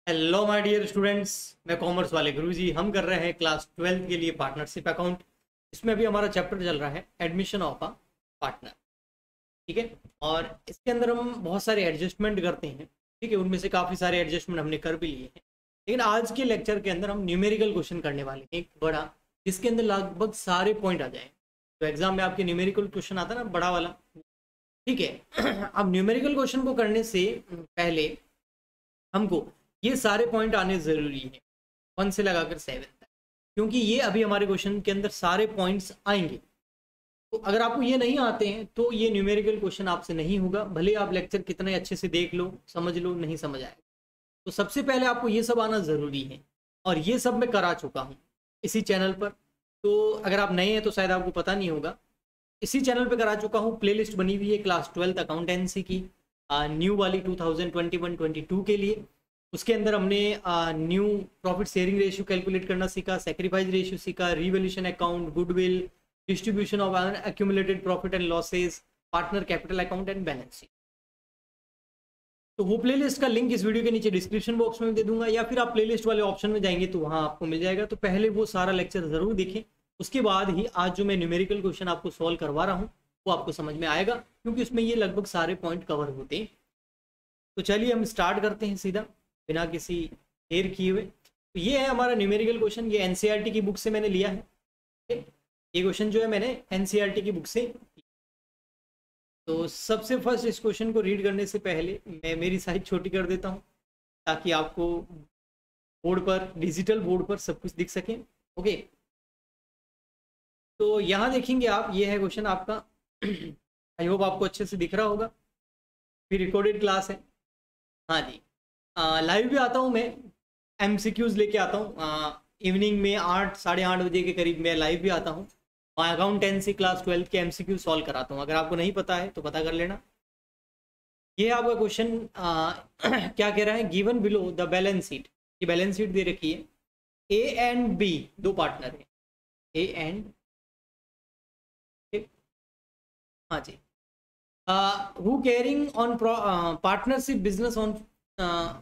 Hello my dear students, मैं commerce वाले गुरुजी। हम कर रहे हैं क्लास 12 के लिए पार्टनरशिप अकाउंट। इसमें अभी हमारा चैप्टर चल रहा है एडमिशन ऑफ अ पार्टनर। ठीक है, और इसके अंदर हम बहुत सारे एडजस्टमेंट करते हैं। ठीक है, उनमें से काफ़ी सारे एडजस्टमेंट हमने कर भी लिए हैं, लेकिन आज के लेक्चर के अंदर हम न्यूमेरिकल क्वेश्चन करने वाले हैं, एक बड़ा, जिसके अंदर लगभग सारे पॉइंट आ जाए। तो एग्जाम में आपके न्यूमेरिकल क्वेश्चन आता है ना, बड़ा वाला। ठीक है अब न्यूमेरिकल क्वेश्चन को करने से पहले हमको ये सारे पॉइंट आने ज़रूरी है, 1 से लगाकर 7 तक, क्योंकि ये अभी हमारे क्वेश्चन के अंदर सारे पॉइंट्स आएंगे। तो अगर आपको ये नहीं आते हैं तो ये न्यूमेरिकल क्वेश्चन आपसे नहीं होगा, भले आप लेक्चर कितने अच्छे से देख लो, समझ लो, नहीं समझ आएगा। तो सबसे पहले आपको ये सब आना ज़रूरी है, और ये सब मैं करा चुका हूँ इसी चैनल पर। तो अगर आप नए हैं तो शायद आपको पता नहीं होगा, इसी चैनल पर करा चुका हूँ। प्लेलिस्ट बनी हुई है क्लास 12 अकाउंटेंसी की, न्यू वाली 2021-22 के लिए। उसके अंदर हमने new profit sharing ratio calculate करना सीखा, सेक्रीफाइस रेशियो सीखा, revaluation account, goodwill, distribution of accumulated profit and losses, partner capital account and balance sheet. तो वो प्लेलिस्ट का लिंक इस वीडियो के नीचे डिस्क्रिप्शन बॉक्स में दे दूंगा, या फिर आप प्लेलिस्ट वाले ऑप्शन में जाएंगे तो वहाँ आपको मिल जाएगा। तो पहले वो सारा लेक्चर जरूर देखें, उसके बाद ही आज जो मैं न्यूमेरिकल क्वेश्चन आपको सॉल्व करवा रहा हूँ वो आपको समझ में आएगा, क्योंकि उसमें ये लगभग सारे पॉइंट कवर होते हैं। तो चलिए हम स्टार्ट करते हैं सीधा, बिना किसी देर किए हुए। तो ये है हमारा न्यूमेरिकल क्वेश्चन, ये एनसीईआरटी की बुक से मैंने लिया है। ये क्वेश्चन जो है मैंने एनसीईआरटी की बुक से। तो सबसे फर्स्ट इस क्वेश्चन को रीड करने से पहले मैं मेरी साइज छोटी कर देता हूँ, ताकि आपको बोर्ड पर, डिजिटल बोर्ड पर सब कुछ दिख सके। ओके, तो यहाँ देखेंगे आप, ये है क्वेश्चन आपका। आई होप आपको अच्छे से दिख रहा होगा, फिर रिकॉर्डेड क्लास है। हाँ जी, लाइव भी आता हूँ मैं, एमसीक्यूज लेके आता हूँ इवनिंग में 8 साढ़े 8 बजे के करीब मैं लाइव भी आता हूँ। अकाउंटेंसी क्लास 12 के एमसीक्यू सॉल्व कराता हूँ। अगर आपको नहीं पता है तो पता कर लेना। ये आपका क्वेश्चन क्या कह रहा है, given below the balance sheet. ये बैलेंस शीट दे रखी है, ए एंड बी दो पार्टनर है, ए एंड, हाँ जी, who carrying on partnership business on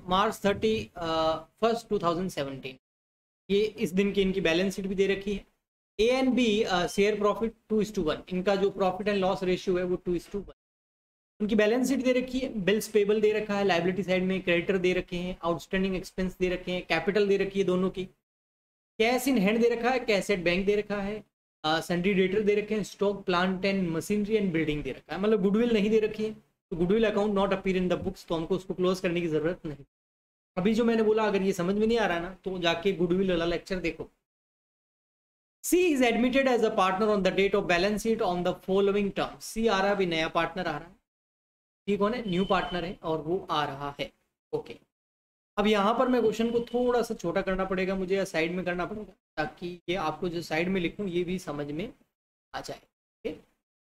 March 31 2017। ये इस दिन की इनकी बैलेंस शीट भी दे रखी है। A and B share profit 2:1, इनका जो प्रॉफिट एंड लॉस रेशियो है वो 2:1। उनकी बैलेंस शीट दे रखी है, बिल्स पेबल दे रखा है, लाइबिलिटी साइड में क्रेडिटर दे रखे हैं, आउटस्टैंडिंग एक्सपेंस दे रखे हैं, कैपिटल दे रखी है दोनों की, कैश इन हैंड दे रखा है, कैश एट बैंक दे रखा है, सन्ड्री डेटर दे रखे हैं, stock plant and machinery and building दे रखा है। मतलब गुडविल नहीं दे रखी है, तो goodwill account not appear in the books, तो हमको उसको क्लोज करने की जरूरत नहीं। अभी जो मैंने बोला, अगर ये समझ में नहीं आ रहा ना तो जाके गुडविल वाला लेक्चर देखो। C is admitted as a partner on the date of balance sheet on the following term. C आ रहा है, अभी नया पार्टनर आ रहा है। ठीक है, न्यू पार्टनर है और वो आ रहा है। ओके, अब यहाँ पर मैं क्वेश्चन को थोड़ा सा छोटा करना पड़ेगा मुझे, या साइड में करना पड़ेगा, ताकि ये आपको जो साइड में लिखूँ ये भी समझ में आ जाए। ओके,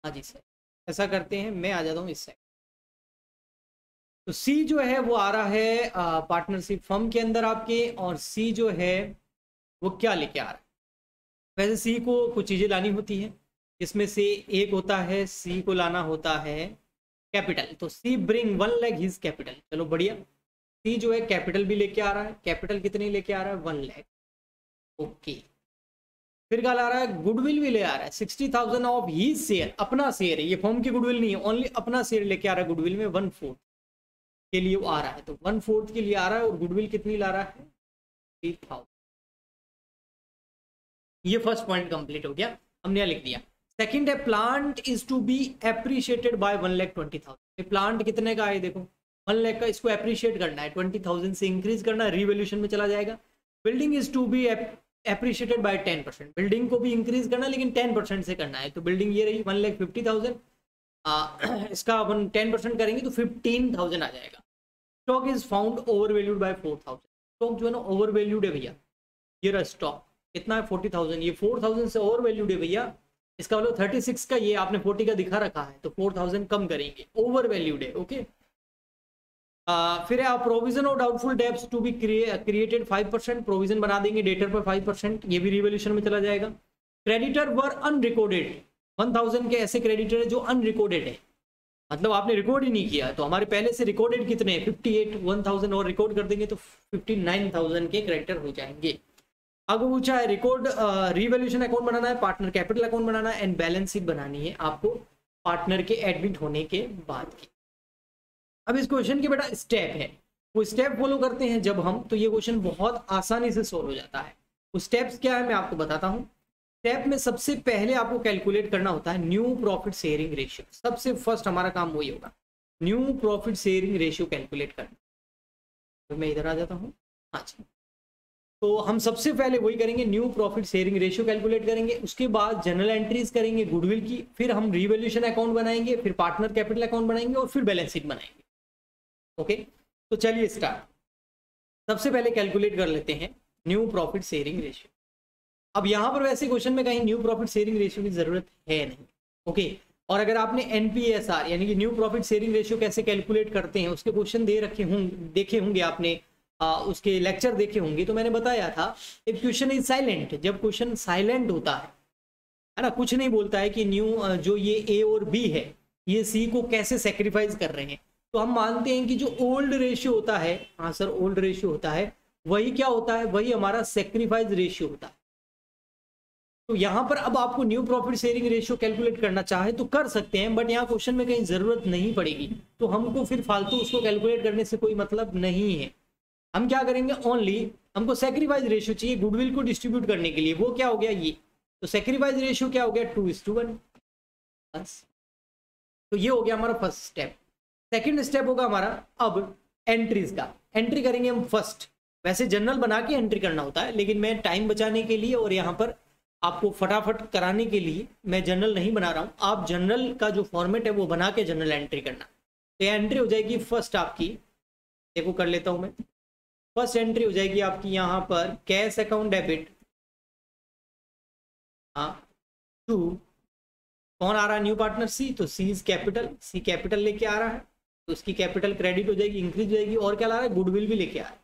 हाँ जी सर, ऐसा करते हैं, मैं आ जाता हूँ इस साइड। तो सी जो है वो आ रहा है पार्टनरशिप फर्म के अंदर आपके, और सी जो है वो क्या लेके आ रहा है। वैसे सी को कुछ चीज़ें लानी होती है, जिसमें से एक होता है, सी को लाना होता है कैपिटल। तो सी ब्रिंग 1 लाख हिज कैपिटल। चलो बढ़िया, सी जो है कैपिटल भी लेके आ रहा है। कैपिटल कितनी लेके आ रहा है, 1 लाख। ओके, फिर क्या ला रहा है, गुडविल भी ले आ रहा है 60,000 ऑफ ही शेयर, अपना शेयर है, ये फर्म की गुडविल नहीं है, ओनली अपना शेयर लेके आ रहा है। गुडविल में 1/4 के लिए वो आ रहा है, तो 1/4 के लिए आ रहा है, और गुडविल कितनी ला रहा है, 3,000। ये फर्स्ट पॉइंट कंप्लीट हो गया, हमने लिख दिया। सेकंड है, plant is to be appreciated by 1,20,000। Plant कितने का है, देखो 1 लाख का, इसको एप्रिशिएट करना है, 20,000 से इंक्रीज करना है, रिवैल्यूएशन में चला जाएगा। Building is to be appreciated by 10%। Building को भी इंक्रीज करना है, लेकिन 10% से करना है। तो बिल्डिंग ये रही 1,50,000, इसका 10% करेंगे तो 15,000 आ जाएगा। Stock is found over valued bye 4,000। Stock जो है ना ओवर वैल्यूड है भैया, ये रहा स्टॉक, कितना है 40,000, ये 4,000 से ओवर वैल्यूड है भैया। इसका मतलब 36 का, ये आपने 40 का दिखा रखा है, तो 4,000 कम करेंगे, ओवर वैल्यूड है। ओके, फिर है provision of doubtful debts to be created 5%। Provision बना देंगे डेटर पर 5%, ये भी रिवैल्यूएशन में चला जाएगा। क्रेडिटर वर अनरिकॉर्डेड, 1,000 के ऐसे क्रेडिटर है जो अनरिकॉर्डेड है, मतलब आपने रिकॉर्ड ही नहीं किया। तो हमारे पहले से रिकॉर्डेड कितने हैं 58, 1000 और रिकॉर्ड कर देंगे तो 59,000 के कैरेक्टर हो जाएंगे। आगे पूछा है रिकॉर्ड रीवैल्यूएशन अकाउंट बनाना है, पार्टनर कैपिटल अकाउंट बनाना है एंड बैलेंस शीट बनानी है आपको पार्टनर के एडमिट होने के बाद की। अब इस क्वेश्चन के बेटा स्टेप है, वो स्टेप फॉलो करते हैं जब हम, तो ये क्वेश्चन बहुत आसानी से सोल्व हो जाता है। वो स्टेप्स क्या है मैं आपको बताता हूँ। स्टेप में सबसे पहले आपको कैलकुलेट करना होता है न्यू प्रॉफिट शेयरिंग रेशियो। सबसे फर्स्ट हमारा काम वही होगा, new profit sharing ratio calculate करना। तो मैं इधर आ जाता हूँ। हाँ जी, तो हम सबसे पहले वही करेंगे, new profit sharing ratio calculate करेंगे। उसके बाद जनरल एंट्रीज करेंगे गुडविल की, फिर हम रिवैल्यूएशन अकाउंट बनाएंगे, फिर पार्टनर कैपिटल अकाउंट बनाएंगे और फिर बैलेंस शीट बनाएंगे। ओके, तो चलिए स्टार्ट। सबसे पहले कैलकुलेट कर लेते हैं न्यू प्रॉफिट शेयरिंग रेशियो। अब यहाँ पर वैसे क्वेश्चन में कहीं न्यू प्रॉफिट शेयरिंग रेशियो की जरूरत है नहीं। ओके, और अगर आपने एनपीएसआर यानी कि न्यू प्रॉफिट शेयरिंग रेशियो कैसे कैलकुलेट करते हैं उसके क्वेश्चन देखे होंगे आपने, उसके लेक्चर देखे होंगे। तो मैंने बताया था इफ क्वेश्चन इज साइलेंट, जब क्वेश्चन साइलेंट होता है ना, कुछ नहीं बोलता है कि न्यू जो ये ए और बी है ये सी को कैसे सेक्रीफाइस कर रहे हैं, तो हम मानते हैं कि जो ओल्ड रेशियो होता है, हाँ सर ओल्ड रेशियो होता है, वही क्या होता है, वही हमारा सेक्रीफाइस रेशियो होता है। तो यहाँ पर अब आपको new profit sharing ratio calculate करना चाहे तो कर सकते हैं, बट यहाँ क्वेश्चन में कहीं जरूरत नहीं पड़ेगी, तो हमको फिर फालतू उसको कैलकुलेट करने से कोई मतलब नहीं है। हम क्या करेंगे, ओनली हमको सेक्रीफाइस रेशियो चाहिए गुडविल को डिस्ट्रीब्यूट करने के लिए, वो क्या हो गया ये, तो सेक्रीफाइस रेशियो क्या हो गया 2:1 बस। तो ये हो गया हमारा फर्स्ट स्टेप। सेकंड स्टेप होगा हमारा अब एंट्रीज का। एंट्री करेंगे हम फर्स्ट, वैसे जनरल बना के एंट्री करना होता है, लेकिन मैं टाइम बचाने के लिए और यहाँ पर आपको फटाफट कराने के लिए मैं जनरल नहीं बना रहा हूँ। आप जनरल का जो फॉर्मेट है वो बना के जनरल एंट्री करना। तो ये एंट्री हो जाएगी फर्स्ट आपकी, देखो कर लेता हूँ मैं। फर्स्ट एंट्री हो जाएगी आपकी यहाँ पर कैश अकाउंट डेबिट, हाँ टू, कौन आ रहा है न्यू पार्टनर सी, तो सी इज कैपिटल, सी कैपिटल लेके आ रहा है तो उसकी कैपिटल क्रेडिट हो जाएगी, इंक्रीज हो जाएगी। और क्या ला रहा है, गुडविल भी लेके आ रहा है,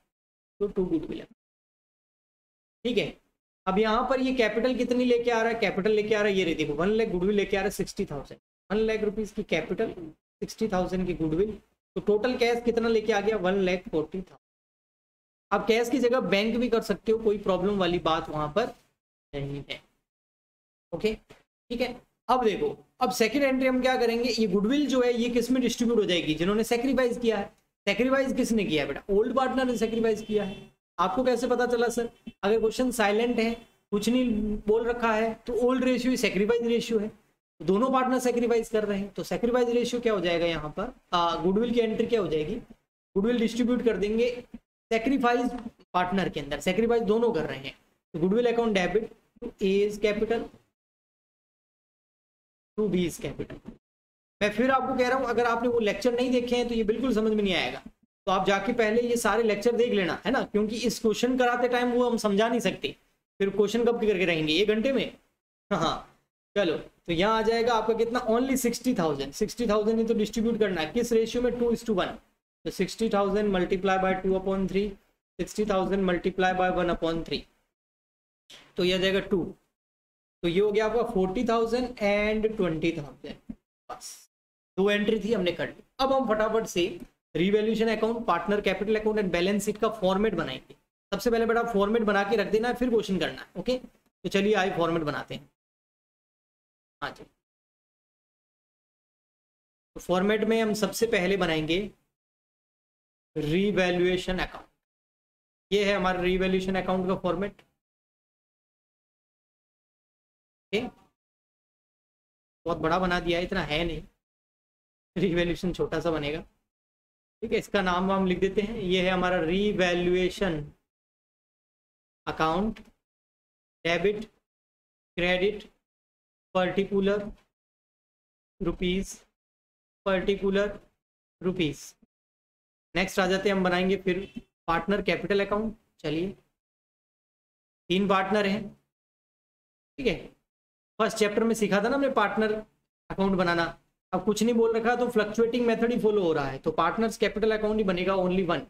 तो 2 गुडविल है। ठीक है, अब यहाँ पर ये कैपिटल कितनी लेके आ रहा है, कैपिटल लेके आ रहा है ये देखो 1 लाख, गुडविल लेके आ रहा है 60,000, 1 लाख रुपीज की कैपिटल, 60,000 की गुडविल, तो टोटल कैश कितना लेके आ गया 1,40,000। अब कैश की जगह बैंक भी कर सकते हो, कोई प्रॉब्लम वाली बात वहां पर नहीं है। ओके ठीक है, अब देखो अब सेकंड एंट्री हम क्या करेंगे, ये गुडविल जो है ये किस में डिस्ट्रीब्यूट हो जाएगी, जिन्होंने सेक्रीफाइस किया है। सेक्रीफाइस किसने किया है बेटा, ओल्ड पार्टनर ने सेक्रीफाइस किया है। आपको कैसे पता चला सर, अगर क्वेश्चन साइलेंट है, कुछ नहीं बोल रखा है, तो ओल्ड रेशियो सेक्रीफाइस रेशियो है, दोनों पार्टनर सेक्रीफाइस कर रहे हैं, तो सेक्रीफाइस रेशियो क्या हो जाएगा यहाँ पर, गुडविल की एंट्री क्या हो जाएगी, गुडविल डिस्ट्रीब्यूट कर देंगे सेक्रीफाइस पार्टनर के अंदर, सेक्रीफाइस दोनों कर रहे हैं, तो goodwill account debit to A is capital to B is capital. मैं फिर आपको कह रहा हूं, अगर आपने वो लेक्चर नहीं देखे हैं तो ये बिल्कुल समझ में नहीं आएगा, तो आप जाके पहले ये सारे लेक्चर देख लेना है ना, क्योंकि इस क्वेश्चन कराते टाइम वो हम समझा नहीं सकते, फिर क्वेश्चन कब करके रहेंगे 1 घंटे में। हाँ चलो, तो यहाँ आ जाएगा आपका कितना, ओनली 60,000, 60,000 ही तो डिस्ट्रीब्यूट करना है किस रेशियो में, 2:1, तो 60,000 मल्टीप्लाई बाय 2/3, 60,000 मल्टीप्लाई बाय 1/3, तो यह आ जाएगा 2, तो ये हो गया आपका 40,000 एंड 20,000। बस 2 एंट्री थी, हमने कर ली। अब हम फटाफट से revaluation account, partner capital account and balance sheet का फॉर्मेट बनाएंगे। सबसे पहले बेटा फॉर्मेट बना के रख देना है, फिर क्वेश्चन करना है। ओके, तो चलिए आइए फॉर्मेट बनाते हैं। हाँ जी, तो फॉर्मेट में हम सबसे पहले बनाएंगे रिवैल्यूएशन अकाउंट। ये है हमारा रिवैल्यूएशन अकाउंट का फॉर्मेट। बहुत बड़ा बना दिया है, इतना है नहीं, रिवैल्यूएशन छोटा सा बनेगा। ठीक है, इसका नाम हम लिख देते हैं, ये है हमारा revaluation account debit credit particular rupees particular rupees. Next आ जाते हैं, हम बनाएंगे फिर पार्टनर कैपिटल अकाउंट। चलिए 3 पार्टनर हैं, ठीक है, फर्स्ट चैप्टर में सीखा था ना हमने पार्टनर अकाउंट बनाना। अब कुछ नहीं बोल रखा तो फ्लक्चुएटिंग मेथड ही फॉलो हो रहा है, तो पार्टनर्स कैपिटल अकाउंट ही बनेगा, ओनली 1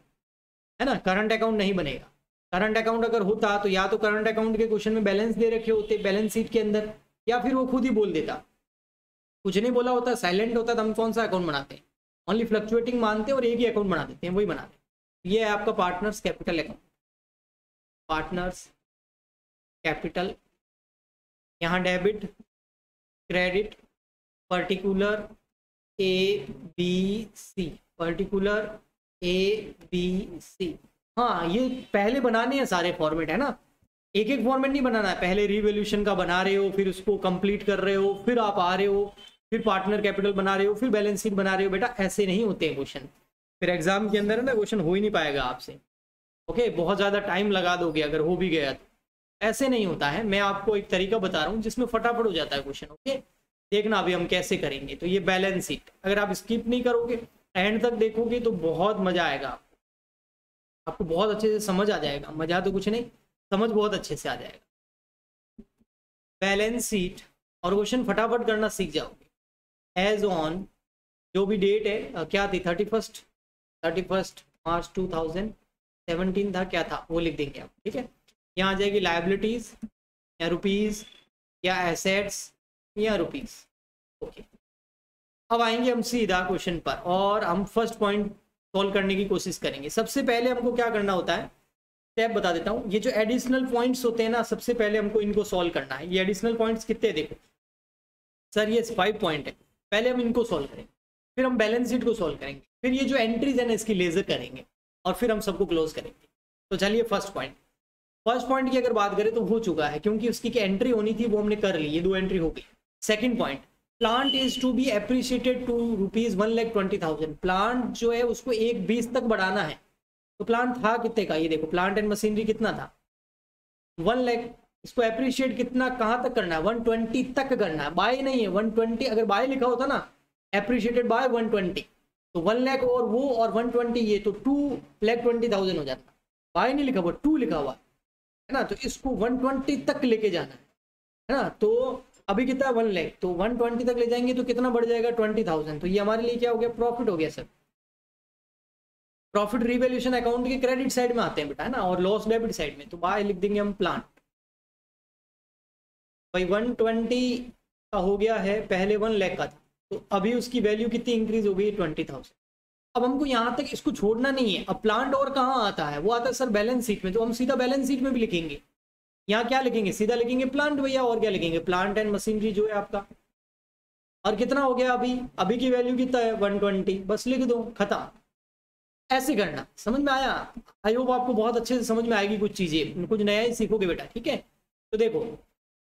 है ना, करंट अकाउंट नहीं बनेगा। करंट अकाउंट अगर होता तो या तो करंट अकाउंट के क्वेश्चन में बैलेंस दे रखे होते बैलेंस शीट के अंदर, या फिर वो खुद ही बोल देता कुछ नहीं बोला होता, साइलेंट होता, तो हम कौन सा अकाउंट बनाते हैं? ओनली फ्लक्चुएटिंग मानते हैं और एक ही अकाउंट बना देते हैं, वही बनाते हैं। ये है आपका partners capital account, partners capital. यहाँ debit, credit, particular A B C, particular A B C. हाँ, ये पहले बनाने हैं सारे फॉर्मेट, है ना, एक एक फॉर्मेट नहीं बनाना है। पहले रिवैल्यूएशन का बना रहे हो, फिर उसको कंप्लीट कर रहे हो, फिर आप आ रहे हो, फिर पार्टनर कैपिटल बना रहे हो, फिर बैलेंस शीट बना रहे हो। बेटा ऐसे नहीं होते हैं क्वेश्चन, फिर एग्जाम के अंदर है ना क्वेश्चन हो ही नहीं पाएगा आपसे। ओके, बहुत ज़्यादा टाइम लगा दोगे अगर हो भी गया तो। ऐसे नहीं होता है, मैं आपको एक तरीका बता रहा हूँ जिसमें फटाफट हो जाता है क्वेश्चन। ओके, देखना अभी हम कैसे करेंगे। तो ये बैलेंस शीट अगर आप स्किप नहीं करोगे, एंड तक देखोगे तो बहुत मजा आएगा आपको बहुत अच्छे से समझ आ जाएगा। मजा तो कुछ नहीं, समझ बहुत अच्छे से आ जाएगा। बैलेंस शीट और क्वेश्चन फटाफट करना सीख जाओगे। एज ऑन, जो भी डेट है क्या थी, 31 मार्च 2017 था, क्या था वो लिख देंगे आप। ठीक है, यहाँ आ जाएगी लायबिलिटीज या रुपीज या एसेट्स या रुपीज। ओके, अब आएंगे हम सीधा क्वेश्चन पर और हम फर्स्ट पॉइंट सॉल्व करने की कोशिश करेंगे। सबसे पहले हमको क्या करना होता है, स्टेप बता देता हूँ। ये जो एडिशनल पॉइंट्स होते हैं ना, सबसे पहले हमको इनको सॉल्व करना है। ये एडिशनल पॉइंट्स कितने हैं देखो सर, ये 5 पॉइंट है। पहले हम इनको सॉल्व करेंगे, फिर हम बैलेंस शीट को सॉल्व करेंगे, फिर ये जो एंट्रीज है ना इसकी लेजर करेंगे और फिर हम सबको क्लोज करेंगे। तो चलिए फर्स्ट पॉइंट की अगर बात करें तो हो चुका है, क्योंकि उसकी एंट्री होनी थी वो हमने कर ली, ये 2 एंट्री हो गई। Second point, plant is to be appreciated to ₹1,20,000। Plant जो है उसको 1,20 तक बढ़ाना है। तो प्लांट था कितने का, ये देखो प्लांट एंड मशीनरी कितना था 1 लाख। इसको अप्रिशिएट कितना कहाँ तक करना है, 120 तक करना है। बाय नहीं है 120, अगर बाय लिखा होता ना अप्रिशिएटेड बाय 120 तो 1 लाख और वो और 120 ये तो 2,20,000 हो जाता। बाय नहीं लिखा हुआ, 2 लिखा हुआ है ना, तो इसको 120 तक लेके जाना है ना। तो अभी कितना 1 लाख, तो 120 तक ले जाएंगे तो कितना बढ़ जाएगा 20,000। तो ये हमारे लिए क्या हो गया, प्रॉफिट हो गया सर। प्रॉफिट रिवैल्यूएशन अकाउंट के क्रेडिट साइड में आते हैं बेटा, है ना, और लॉस डेबिट साइड में। तो बाय लिख देंगे हम प्लांट। भाई 120 का हो गया है, पहले 1 लाख का था, तो अभी उसकी वैल्यू कितनी इंक्रीज हो गई 20,000। अब हमको यहाँ तक इसको छोड़ना नहीं है। अब प्लांट और कहाँ आता है, वो आता है सर बैलेंस शीट में। तो हम सीधा बैलेंस शीट में भी लिखेंगे। यहाँ क्या लिखेंगे, सीधा लिखेंगे प्लांट भैया, और क्या लिखेंगे, प्लांट एंड मशीनरी जो है आपका। और कितना हो गया अभी की वैल्यू कितना है 120, बस लिख दो, खत्म। ऐसे करना, समझ में आया? आई होप आपको बहुत अच्छे से समझ में आएगी कुछ चीजें, कुछ नया ही सीखोगे बेटा। ठीक है, तो देखो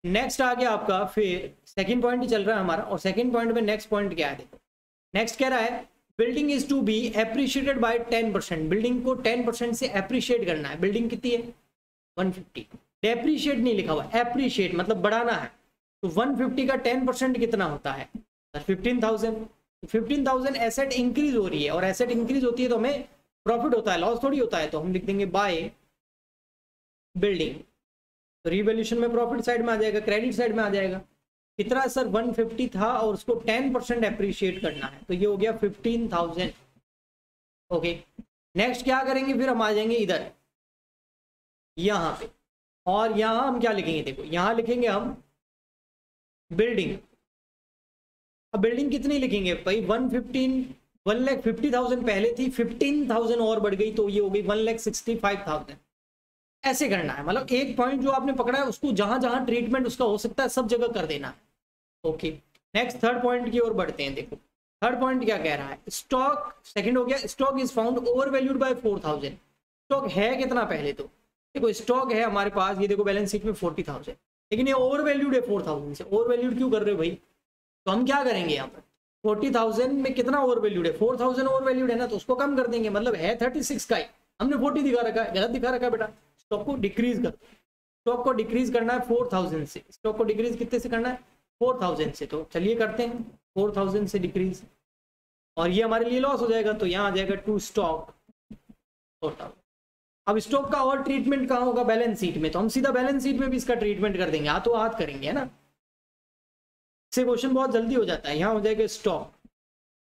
नेक्स्ट आ गया आपका, फिर सेकंड पॉइंट ही चल रहा है हमारा, और सेकंड पॉइंट में नेक्स्ट पॉइंट क्या है देखो। नेक्स्ट कह रहा है building is to be appreciated by 10%। Building को 10% से एप्रिशिएट करना है। बिल्डिंग कितनी है 150, डेप्रिशिएट नहीं लिखा हुआ, एप्रिशिएट मतलब बढ़ाना है। तो 150 का 10% कितना होता है 15,000। 15,000 एसेट इंक्रीज हो रही है, और एसेट इंक्रीज होती है तो हमें प्रॉफिट होता है, लॉस थोड़ी होता है। तो हम लिख देंगे बाय बिल्डिंग। तो रिवैल्यूएशन में प्रॉफिट साइड में आ जाएगा, क्रेडिट साइड में आ जाएगा। कितना सर 150 था और उसको 10% एप्रिशिएट करना है, तो ये हो गया 15,000। ओके, नेक्स्ट क्या करेंगे, फिर हम आ जाएंगे इधर यहाँ पे, और यहाँ हम क्या लिखेंगे देखो, यहाँ लिखेंगे हम बिल्डिंग। अब बिल्डिंग कितनी लिखेंगे भाई 1,50,000 पहले थी, 15,000 और बढ़ गई तो ये हो गई 1,65,000। ऐसे करना है, मतलब एक पॉइंट जो आपने पकड़ा है उसको जहां जहां ट्रीटमेंट उसका हो सकता है सब जगह कर देना है। ओके, नेक्स्ट थर्ड पॉइंट की ओर बढ़ते हैं। देखो थर्ड पॉइंट क्या कह रहा है, स्टॉक सेकंड हो गया, stock is found over valued bye 4,000। Stock है कितना पहले, तो देखो स्टॉक है हमारे पास, ये देखो बैलेंस शीट में 40,000, लेकिन ये ओवर वैल्यूड है 4,000 से। ओवर वैल्यूड क्यों कर रहे हो भाई, तो हम क्या करेंगे यहाँ पर 40,000 में कितना ओवर वैल्यूड है, 4,000 ओवर वैल्यूड है ना, तो उसको कम कर देंगे। मतलब है 36 का ही, हमने 40 दिखा रखा है, गलत दिखा रखा है बेटा। स्टॉक को डिक्रीज कर, स्टॉक को डिक्रीज करना है 4,000 से। स्टॉक को डिक्रीज कितने से करना है 4,000 से। तो चलिए करते हैं 4,000 से डिक्रीज, और ये हमारे लिए लॉस हो जाएगा। तो यहाँ आ जाएगा टू स्टॉक 4,000। अब स्टॉक का और ट्रीटमेंट कहाँ होगा, बैलेंस शीट में। तो हम सीधा बैलेंस शीट में भी इसका ट्रीटमेंट कर देंगे, हाथों हाथ करेंगे, है ना। इससे क्वेश्चन बहुत जल्दी हो जाता है। यहाँ हो जाएगा स्टॉक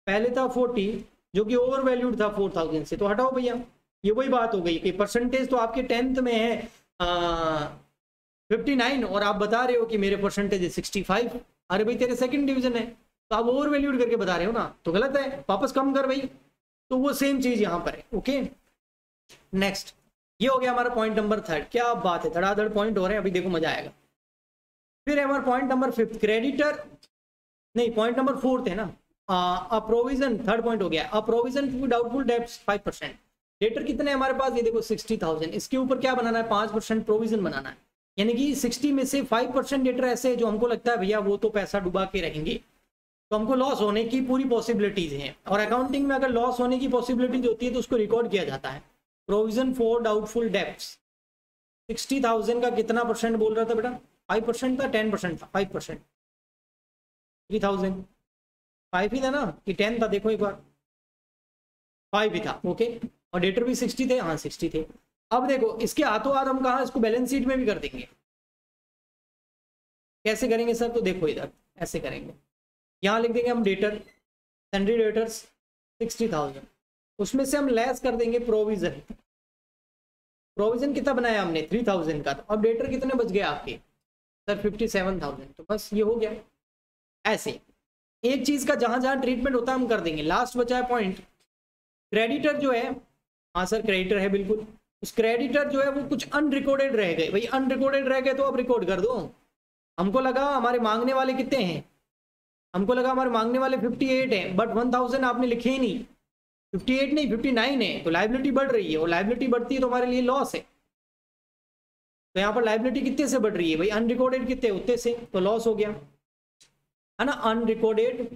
पहले था 40 जो कि ओवर वैल्यूड था 4,000 से, तो हटाओ भैया। ये वही बात हो गई कि परसेंटेज तो आपके 10th में है 59 और आप बता रहे हो कि मेरे परसेंटेज है 65। अरे भाई तेरे सेकंड डिवीजन है, तो आप ओवर वैल्यूड करके बता रहे हो ना, तो गलत है, वापस कम कर भाई। तो वो सेम चीज यहाँ पर है। ओके नेक्स्ट, ये हो गया हमारा पॉइंट नंबर 3। क्या बात है, धड़ाधड़ पॉइंट हो रहे हैं, अभी देखो मजा आएगा। फिर है हमारा पॉइंट नंबर 5, क्रेडिटर, नहीं पॉइंट नंबर 4 है ना, अ प्रोविजन, थर्ड पॉइंट हो गया, a provision to doubtful debts 5%। Debtor कितने हैं हमारे पास, ये देखो 60,000, इसके ऊपर क्या बनाना है, 5% प्रोविजन बनाना है। यानी कि 60 में से 5% डेटर ऐसे है जो हमको लगता है भैया वो तो पैसा डुबा के रहेंगे, तो हमको लॉस होने की पूरी पॉसिबिलिटीज हैं। और अकाउंटिंग में अगर लॉस होने की पॉसिबिलिटीज होती है तो उसको रिकॉर्ड किया जाता है। प्रोविजन फॉर डाउटफुल डेब्ट्स 60,000 का कितना परसेंट बोल रहा था बेटा, 5% था, 10% था, 5%, 3,000, 5 ही था ना कि 10 था, देखो एक बार 5 ही था। ओके, और डेटर भी 60 थे, हाँ 60 थे। अब देखो इसके हाथों हाथ हम कहा, इसको बैलेंस शीट में भी कर देंगे। कैसे करेंगे सर, तो देखो इधर ऐसे करेंगे, यहाँ लिख देंगे हम डेटर, सन्ड्री डेटर्स 60,000, उसमें से हम लेस कर देंगे प्रोविजन। प्रोविजन कितना बनाया हमने, 3,000 का, तो अब डेटर कितने बच गए आपके सर, 57,000, तो बस ये हो गया। ऐसे एक चीज का जहां जहां ट्रीटमेंट होता है हम कर देंगे। लास्ट बचा है पॉइंट, क्रेडिटर जो है, हाँ सर क्रेडिटर है बिल्कुल, उस क्रेडिटर जो है वो कुछ अनरिकॉर्डेड रह गए, भाई अनरिकॉर्डेड रह गए तो अब रिकॉर्ड कर दो। हमको लगा हमारे मांगने वाले कितने हैं, हमको लगा हमारे मांगने वाले 58 हैं, बट 1000 आपने लिखे ही नहीं, 58 नहीं 59 है, तो लाइबिलिटी बढ़ रही है, और लाइबिलिटी बढ़ती है तो हमारे लिए लॉस है। तो यहाँ पर लाइबिलिटी कितने से बढ़ रही है भाई, अनरिकॉर्डेड कितने, उतने से, तो लॉस हो गया है ना। Unrecorded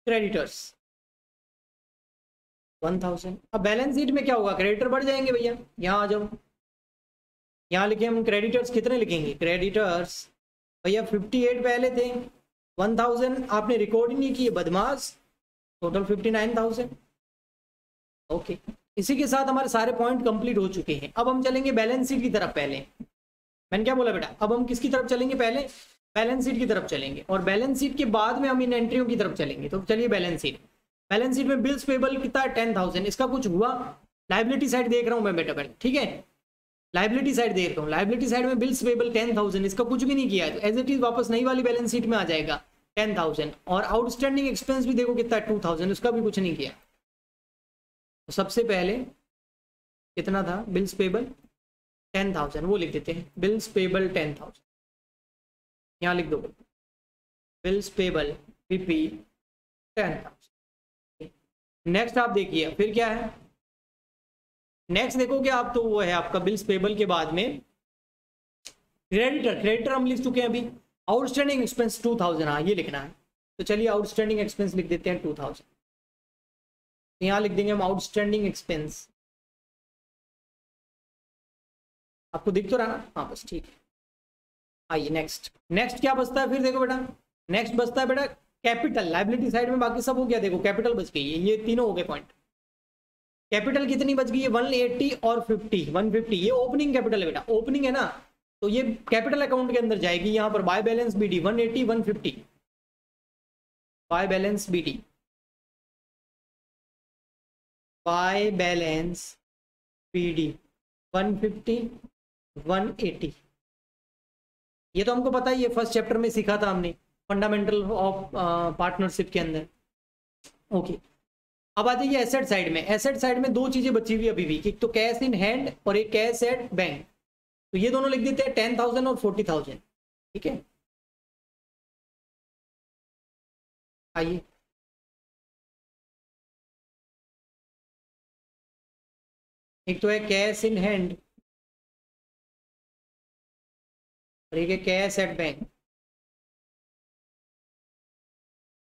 creditors 1000। अब बैलेंस शीट में क्या होगा, क्रेडिटर बढ़ जाएंगे भैया, यहाँ आ जाओ, यहाँ लिखे हम क्रेडिटर्स, कितने लिखेंगे क्रेडिटर्स भैया, 58 पहले थे, 1000 आपने रिकॉर्ड ही नहीं किए, बदमाश, टोटल 59,000। ओके, इसी के साथ हमारे सारे पॉइंट कंप्लीट हो चुके हैं। अब हम चलेंगे बैलेंस शीट की तरफ। पहले मैंने क्या बोला बेटा, अब हम किसकी तरफ चलेंगे, पहले बैलेंस शीट की तरफ चलेंगे, और बैलेंस शीट के बाद में हम इन एंट्रियों की तरफ चलेंगे। तो चलिए बैलेंस शीट, बैलेंस शीट में बिल्स पेबल कितना है 10,000, इसका कुछ हुआ, लाइबिलिटी साइड देख रहा हूँ मैं बेटा पहले, ठीक है, लाइबिलिटी साइड देख रहा हूँ, लाइबिलिटी साइड में बिल्स पेबल 10,000, इसका कुछ भी नहीं किया है, तो एज इट इज वापस नई वाली बैलेंस शीट में आ जाएगा 10,000। और आउटस्टैंडिंग एक्सपेंस भी देखो कितना है 2,000, उसका भी कुछ नहीं किया। तो सबसे पहले कितना था, बिल्स पेबल 10,000, वो लिख देते हैं, बिल्स पेबल 10,000, यहाँ लिख दो बिल्स पेबल बीपी 10,000। नेक्स्ट आप देखिए फिर क्या है, नेक्स्ट देखोगे आप तो वो है आपका बिल्स पेबल के बाद में क्रेडिटर, क्रेडिटर हम लिख चुके हैं अभी। आउटस्टैंडिंग एक्सपेंस 2,000, हाँ ये लिखना है, तो चलिए आउटस्टैंडिंग एक्सपेंस लिख देते हैं 2,000, यहाँ लिख देंगे हम आउटस्टैंडिंग एक्सपेंस, आपको दिख तो रहा ना, हाँ बस ठीक है। आइए नेक्स्ट, नेक्स्ट क्या बचता है फिर देखो बेटा, नेक्स्ट बचता है बेटा कैपिटल, लाइबिलिटी साइड में बाकी सब हो गया, देखो कैपिटल बच गई है, ये तीनों हो गए पॉइंट। कैपिटल कितनी बच गई है, 180 और 50, 150, ये ओपनिंग कैपिटल है बेटा, ओपनिंग है ना, तो ये कैपिटल अकाउंट के अंदर जाएगी। यहाँ पर by balance BD 180 150, by balance BD, by balance BD 150 180, ये तो हमको पता ही है, फर्स्ट चैप्टर में सीखा था हमने, फंडामेंटल ऑफ पार्टनरशिप के अंदर। ओके, अब आ जाइए एसेट साइड में। एसेट साइड में दो चीजें बची हुई अभी भी, एक तो कैश इन हैंड और एक कैश एट बैंक, तो ये दोनों लिख देते हैं 10,000 और 40,000, ठीक है। आइए एक तो है कैश इन हैंड और एक है कैश एट बैंक,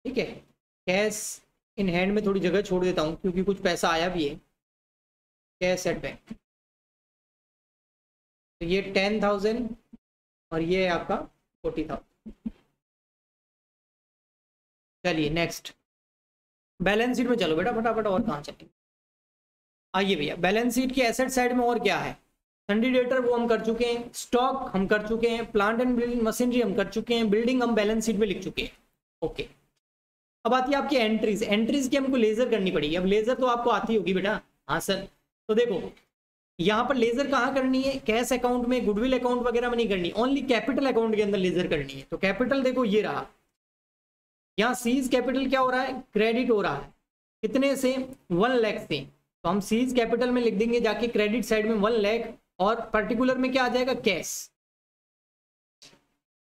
ठीक है। कैश इन हैंड में थोड़ी जगह छोड़ देता हूँ क्योंकि कुछ पैसा आया भी है, कैश एट बैंक, तो ये 10,000 और ये है आपका 40,000। चलिए नेक्स्ट बैलेंस शीट में चलो बेटा फटाफट, और कहाँ चलेंगे। आइए भैया बैलेंस शीट की एसेट साइड में और क्या है, सन्ड्री डेटर वो हम कर चुके हैं, स्टॉक हम कर चुके हैं, प्लांट एंड बिल्डिंग मशीनरी हम कर चुके हैं, बिल्डिंग हम बैलेंस शीट में लिख चुके हैं। ओके, अब आती है आपकी एंट्रीज, एंट्रीज की हमको लेजर करनी पड़ेगी। अब लेजर तो आपको आती होगी बेटा, हाँ सर। तो देखो यहाँ पर लेजर कहाँ करनी है? कैश अकाउंट में, गुडविल अकाउंट वगैरह में नहीं करनी, ओनली कैपिटल अकाउंट के अंदर लेजर करनी है। तो कैपिटल देखो ये रहा, यहाँ सीज कैपिटल क्या हो रहा है? क्रेडिट हो रहा है। कितने से? 1 लाख से। तो हम सीज कैपिटल में लिख देंगे जाके क्रेडिट साइड में 1 लाख, और पर्टिकुलर में क्या आ जाएगा? कैश।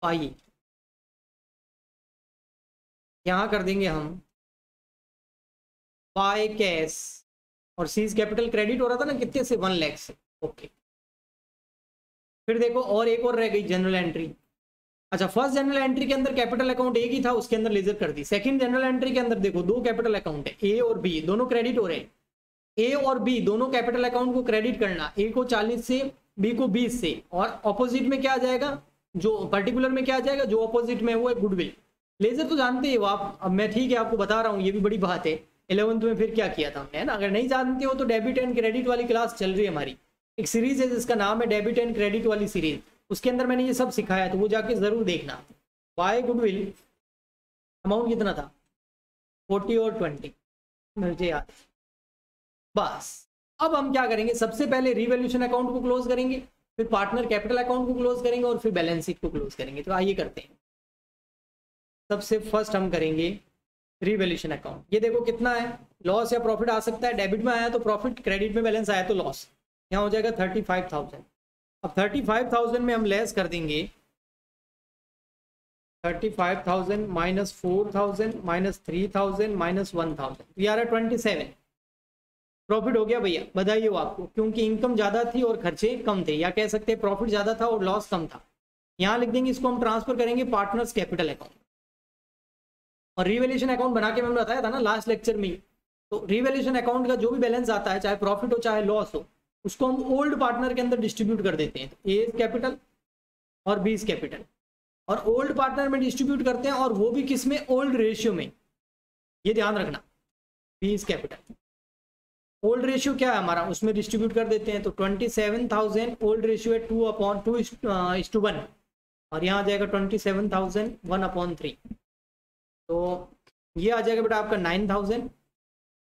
आइए यहां कर देंगे हम बाय कैश, और सीज कैपिटल क्रेडिट हो रहा था ना कितने से? 1 लाख से। ओके, फिर देखो और एक और रह गई जनरल एंट्री। अच्छा, फर्स्ट जनरल एंट्री के अंदर कैपिटल अकाउंट एक ही था, उसके अंदर लेजर कर दी। सेकंड जनरल एंट्री के अंदर देखो 2 कैपिटल अकाउंट है, ए और बी, दोनों क्रेडिट हो रहे हैं। ए और बी दोनों कैपिटल अकाउंट को क्रेडिट करना, ए को 40 से, बी को 20 से, और ऑपोजिट में क्या आ जाएगा? जो पर्टिकुलर में क्या आ जाएगा? जो ऑपोजिट में वो है गुडविल। लेजर तो जानते ही हो आप, अब मैं ठीक है आपको बता रहा हूँ, ये भी बड़ी बात है। 11th में फिर क्या किया था हमने, है ना? अगर नहीं जानते हो तो डेबिट एंड क्रेडिट वाली क्लास चल रही है हमारी, एक सीरीज है जिसका नाम है डेबिट एंड क्रेडिट वाली सीरीज, उसके अंदर मैंने ये सब सिखाया, तो वो जाके जरूर देखना। बाय गुडविल अमाउंट कितना था? 40 और 20, मुझे याद है। बस अब हम क्या करेंगे? सबसे पहले रिवैल्यूएशन अकाउंट को क्लोज करेंगे, फिर पार्टनर कैपिटल अकाउंट को क्लोज करेंगे, और फिर बैलेंस शीट को क्लोज करेंगे। तो आइए करते हैं। सबसे फर्स्ट हम करेंगे रिवैल्यूएशन अकाउंट। ये देखो कितना है, लॉस या प्रॉफिट आ सकता है। डेबिट में आया तो प्रॉफिट, क्रेडिट में बैलेंस आया तो लॉस। यहाँ हो जाएगा 35,000। अब 35,000 में हम लेस कर देंगे 35,000 माइनस 4,000 माइनस 3,000 माइनस 1,000, तो ये आ रहा है 27। प्रॉफिट हो गया भैया, बधाई हो आपको, क्योंकि इनकम ज़्यादा थी और खर्चे कम थे, या कह सकते हैं प्रॉफिट ज़्यादा था और लॉस कम था। यहाँ लिख देंगे, इसको हम ट्रांसफर करेंगे पार्टनर्स कैपिटल अकाउंट। और रिवैल्यूएशन अकाउंट बना के मैंने बताया था ना लास्ट लेक्चर में, तो रिवैल्यूएशन अकाउंट का जो भी बैलेंस आता है, चाहे प्रॉफिट हो चाहे लॉस हो, उसको हम ओल्ड पार्टनर के अंदर डिस्ट्रीब्यूट कर देते हैं। तो ए कैपिटल और बी कैपिटल, और ओल्ड पार्टनर में डिस्ट्रीब्यूट करते हैं, और वो भी किस में? ओल्ड रेशियो में। ये ध्यान रखना, बी कैपिटल ओल्ड रेशियो क्या है हमारा, उसमें डिस्ट्रीब्यूट कर देते हैं। तो 27,000 ओल्ड रेशियो है 2/2:1, और यहाँ आ जाएगा 27,000 1/3। तो ये आ जाएगा बेटा आपका 9,000,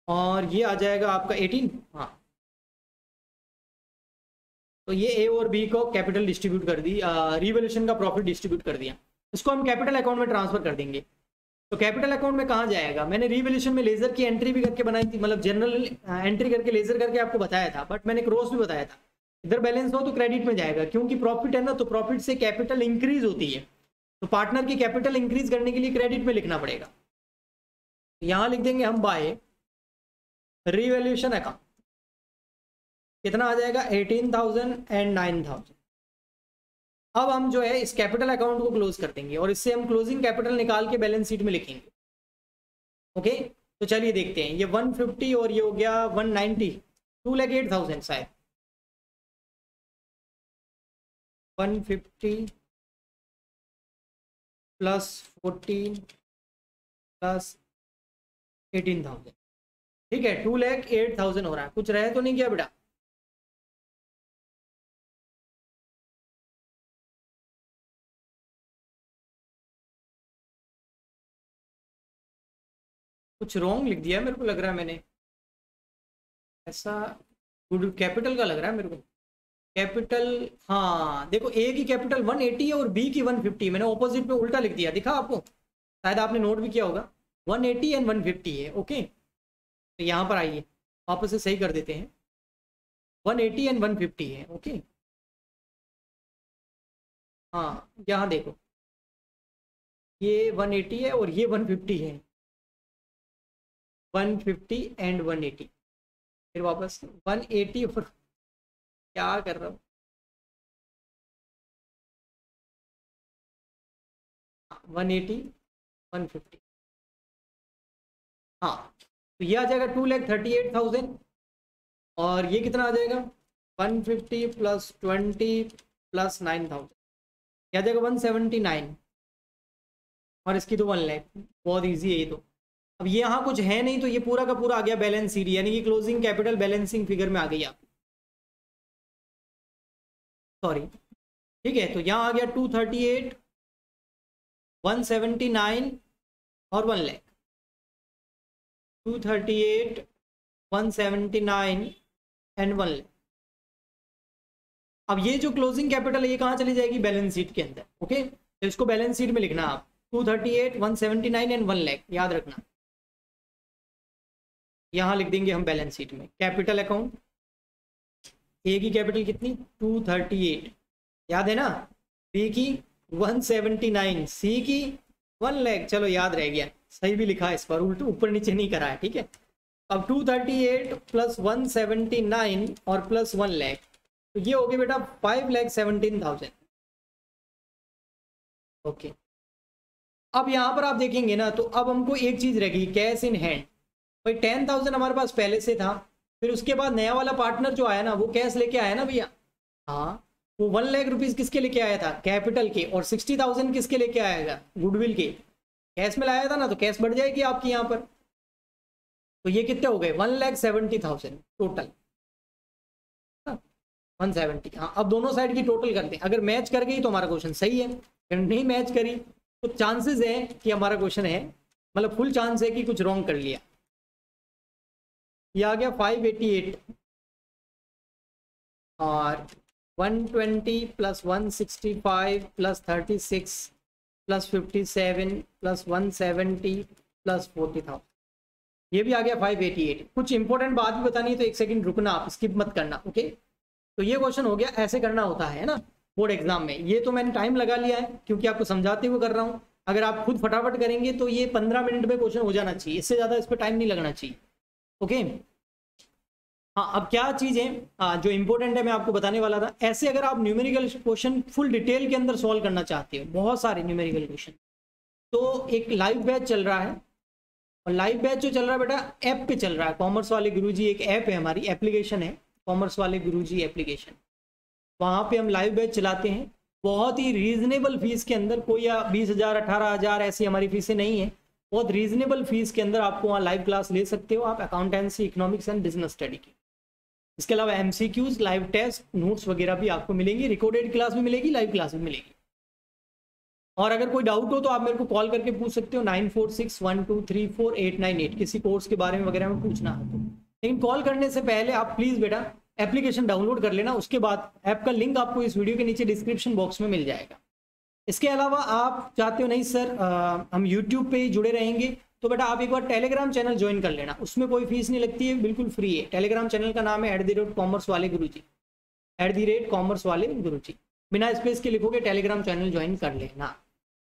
और ये आ जाएगा आपका 18। हाँ, तो ये ए और बी को कैपिटल डिस्ट्रीब्यूट कर दी, रिवैल्यूएशन का प्रॉफिट डिस्ट्रीब्यूट कर दिया। इसको हम कैपिटल अकाउंट में ट्रांसफर कर देंगे। तो कैपिटल अकाउंट में कहाँ जाएगा? मैंने रिवैल्यूएशन में लेजर की एंट्री भी करके बनाई थी, मतलब जनरल एंट्री करके लेजर करके आपको बताया था, बट मैंने क्रॉस भी बताया था। इधर बैलेंस हो तो क्रेडिट में जाएगा, क्योंकि प्रॉफिट है ना, तो प्रॉफिट से कैपिटल इंक्रीज होती है, तो पार्टनर की कैपिटल इंक्रीज करने के लिए क्रेडिट में लिखना पड़ेगा। यहाँ लिख देंगे हम बाय रिवैल्यूएशन अकाउंट। कितना आ जाएगा? 18,000 एंड 9,000। अब हम जो है इस कैपिटल अकाउंट को क्लोज कर देंगे, और इससे हम क्लोजिंग कैपिटल निकाल के बैलेंस शीट में लिखेंगे। ओके, तो चलिए देखते हैं। ये 150 और ये हो गया 190, 2,08,000 शायद। 150 प्लस 14 प्लस 18,000, ठीक है, 2,08,000 हो रहा है। कुछ रहे तो नहीं क्या बेटा? कुछ रॉन्ग लिख दिया मेरे को लग रहा है मैंने, ऐसा। गुड कैपिटल का लग रहा है मेरे को कैपिटल। हाँ देखो, ए की कैपिटल 180 है और बी की 150, मैंने ऑपोजिट में उल्टा लिख दिया, दिखा आपको? शायद आपने नोट भी किया होगा। 180 एंड 150 है। ओके, तो यहाँ पर आइए वापस से सही कर देते हैं। 180 एंड 150 है। ओके, हाँ यहाँ देखो, ये 180 है और ये 150 है। 150 एंड 180, फिर वापस 180 और क्या कर रहा हूँ? 180 150, हाँ, तो ये आ जाएगा 2,38,000, और ये कितना आ जाएगा? 150 प्लस 20 प्लस 9,000, क्या आ जाएगा? 179, और इसकी तो 1 लाख। बहुत इजी है ये तो। अब ये यहाँ कुछ है नहीं, तो ये पूरा का पूरा आ गया बैलेंस शीट, यानी कि क्लोजिंग कैपिटल बैलेंसिंग फिगर में आ गई आप, सॉरी, ठीक है। तो यहाँ आ गया 238, 179 और 1 लाख। 238, 179 एंड 1 लाख। अब ये जो क्लोजिंग कैपिटल है ये कहाँ चली जाएगी, बैलेंस शीट के अंदर। ओके, तो इसको बैलेंस शीट में लिखना आप 238, 179 एंड 1 लाख, याद रखना। यहाँ लिख देंगे हम बैलेंस शीट में कैपिटल अकाउंट, ए की कैपिटल कितनी 238, याद है ना, बी की 179, सी की 1 लाख, चलो याद रह गया, सही भी लिखा है इस पर, उल्टू ऊपर नीचे नहीं करा है, ठीक है। अब 238 प्लस 179 और प्लस 1 लाख, तो ये हो गया बेटा 5,17,000। ओके, अब यहाँ पर आप देखेंगे ना, तो अब हमको एक चीज रह गई, कैश इन हैंड। भाई 10,000 हमारे पास पहले से था, फिर उसके बाद नया वाला पार्टनर जो आया ना वो कैश लेके आया ना भैया, हाँ, वो 1 लाख रुपीज किसके लेके आया था, कैपिटल के, और 60,000 किसके लेके आएगा, गुडविल के, कैश में लाया था ना, तो कैश बढ़ जाएगी आपकी यहाँ पर। तो ये कितने हो गए 1,70,000 टोटल, 170। हाँ, अब दोनों साइड की टोटल करते हैं, अगर मैच कर गई तो हमारा क्वेश्चन सही है, अगर नहीं मैच करी तो चांसेस है कि हमारा क्वेश्चन है, मतलब फुल चांस है कि कुछ रॉन्ग कर लिया। ये आ गया 588 और 120 plus 165 plus 36 plus 57 plus 170 plus 40,000, ये भी आ गया 588। कुछ इंपॉर्टेंट बात भी बतानी है तो एक सेकंड रुकना, आप स्किप मत करना। ओके, तो ये क्वेश्चन हो गया, ऐसे करना होता है ना बोर्ड एग्जाम में। ये तो मैंने टाइम लगा लिया है क्योंकि आपको समझाते हुए कर रहा हूँ, अगर आप खुद फटाफट करेंगे तो ये 15 मिनट में क्वेश्चन हो जाना चाहिए, इससे ज़्यादा इस पर टाइम नहीं लगना चाहिए। ओके, हाँ, अब क्या चीज़ है जो इंपॉर्टेंट है मैं आपको बताने वाला था। ऐसे अगर आप न्यूमेरिकल क्वेश्चन फुल डिटेल के अंदर सॉल्व करना चाहते हो, बहुत सारे न्यूमेरिकल क्वेश्चन, तो एक लाइव बैच चल रहा है, और लाइव बैच जो चल रहा है बेटा ऐप पे चल रहा है, कॉमर्स वाले गुरुजी एक ऐप है, हमारी एप्लीकेशन है कॉमर्स वाले गुरुजी एप्लीकेशन, वहाँ पे हम लाइव बैच चलाते हैं बहुत ही रीजनेबल फीस के अंदर, कोई 20,000 18,000 ऐसी हमारी फीसें नहीं है, बहुत रीजनेबल फीस के अंदर आपको वहाँ लाइव क्लास ले सकते हो आप, accountancy, economics and business study की। इसके अलावा MCQs, लाइव टेस्ट, नोट्स वगैरह भी आपको मिलेंगी, रिकॉर्डेड क्लास भी मिलेगी, लाइव क्लास भी मिलेगी। और अगर कोई डाउट हो तो आप मेरे को कॉल करके पूछ सकते हो 9461234898, किसी कोर्स के बारे में वगैरह में पूछना है तो। लेकिन कॉल करने से पहले आप प्लीज़ बेटा एप्लीकेशन डाउनलोड कर लेना, उसके बाद ऐप का लिंक आपको इस वीडियो के नीचे डिस्क्रिप्शन बॉक्स में मिल जाएगा। इसके अलावा आप चाहते हो नहीं सर हम यूट्यूब पे ही जुड़े रहेंगे, तो बेटा आप एक बार टेलीग्राम चैनल ज्वाइन कर लेना, उसमें कोई फीस नहीं लगती है, बिल्कुल फ्री है। टेलीग्राम चैनल का नाम है @कॉमर्स वाले गुरुजी, @कॉमर्स वाले गुरुजी, बिना स्पेस के लिखोगे टेलीग्राम चैनल ज्वाइन कर लेना।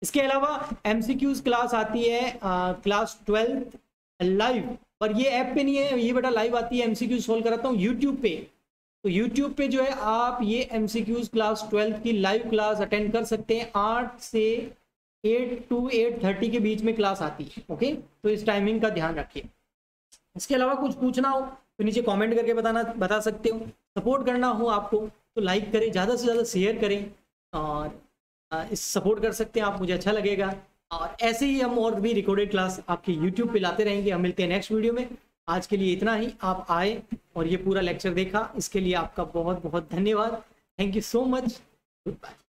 इसके अलावा MCQs क्लास आती है क्लास 12th लाइव, पर ये ऐप पे नहीं है, ये बेटा लाइव आती है, MCQ सॉल्व कराता हूँ यूट्यूब पे। तो यूट्यूब पे जो है आप ये MCQs क्लास 12th की लाइव क्लास अटेंड कर सकते हैं, 8 से 8 to 8:30 के बीच में क्लास आती है। ओके, तो इस टाइमिंग का ध्यान रखिए। इसके अलावा कुछ पूछना हो तो नीचे कमेंट करके बता सकते हो, सपोर्ट करना हो आपको तो लाइक करें, ज़्यादा से ज़्यादा शेयर करें, और इस सपोर्ट कर सकते हैं आप, मुझे अच्छा लगेगा। और ऐसे ही हम और भी रिकॉर्डेड क्लास आपके यूट्यूब पे लाते रहेंगे। हम मिलते हैं नेक्स्ट वीडियो में, आज के लिए इतना ही। आप आए और ये पूरा लेक्चर देखा, इसके लिए आपका बहुत बहुत धन्यवाद। Thank you so much, good bye.